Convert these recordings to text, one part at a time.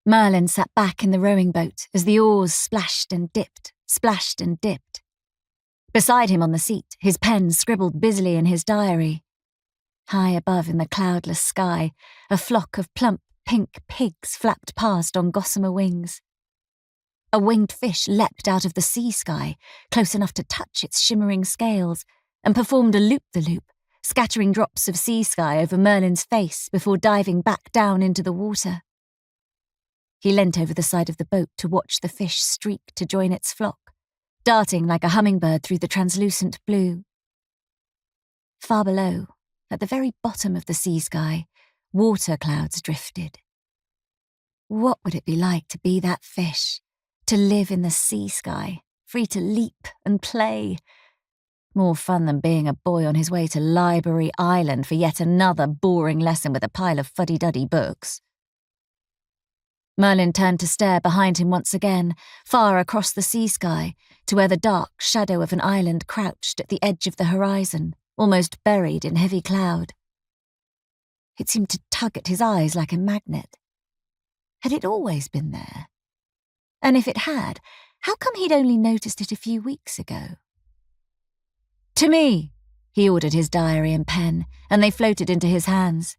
Merlin sat back in the rowing boat as the oars splashed and dipped, splashed and dipped. Beside him on the seat, his pen scribbled busily in his diary. High above in the cloudless sky, a flock of plump pink pigs flapped past on gossamer wings. A winged fish leapt out of the sea sky, close enough to touch its shimmering scales, and performed a loop-the-loop, scattering drops of sea sky over Merlin's face before diving back down into the water. He leant over the side of the boat to watch the fish streak to join its flock, darting like a hummingbird through the translucent blue. Far below, at the very bottom of the sea sky, water clouds drifted. What would it be like to be that fish, to live in the sea sky, free to leap and play? More fun than being a boy on his way to Library Island for yet another boring lesson with a pile of fuddy-duddy books. Merlin turned to stare behind him once again, far across the sea sky, to where the dark shadow of an island crouched at the edge of the horizon, almost buried in heavy cloud. It seemed to tug at his eyes like a magnet. Had it always been there? And if it had, how come he'd only noticed it a few weeks ago? "To me," he ordered his diary and pen, and they floated into his hands.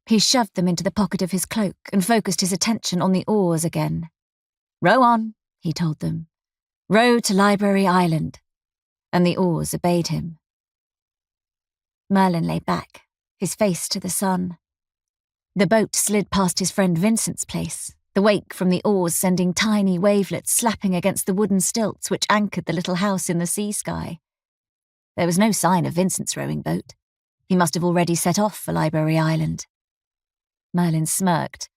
He shoved them into the pocket of his cloak and focused his attention on the oars again. "Row on," he told them. "Row to Library Island." And the oars obeyed him. Merlin lay back, his face to the sun. The boat slid past his friend Vincent's place, the wake from the oars sending tiny wavelets slapping against the wooden stilts which anchored the little house in the sea sky. There was no sign of Vincent's rowing boat. He must have already set off for Library Island. Merlin smirked.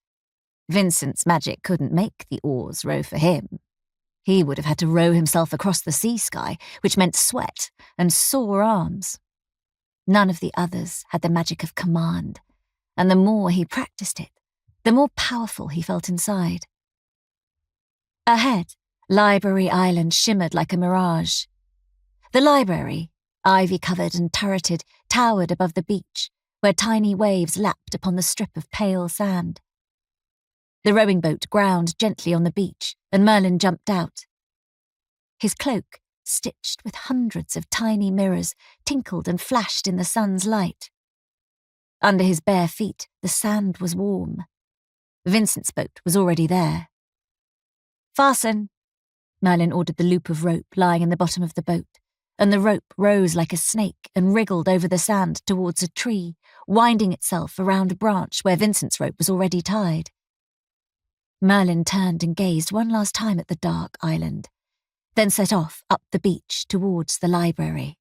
Vincent's magic couldn't make the oars row for him. He would have had to row himself across the sea sky, which meant sweat and sore arms. None of the others had the magic of command, and the more he practiced it, the more powerful he felt inside. Ahead, Library Island shimmered like a mirage. The library, ivy-covered and turreted, towered above the beach, where tiny waves lapped upon the strip of pale sand. The rowing boat ground gently on the beach, and Merlin jumped out. His cloak, stitched with hundreds of tiny mirrors, tinkled and flashed in the sun's light. Under his bare feet, the sand was warm. Vincent's boat was already there. "Fasten," Merlin ordered the loop of rope lying in the bottom of the boat, and the rope rose like a snake and wriggled over the sand towards a tree, winding itself around a branch where Vincent's rope was already tied. Merlin turned and gazed one last time at the dark island, then set off up the beach towards the library.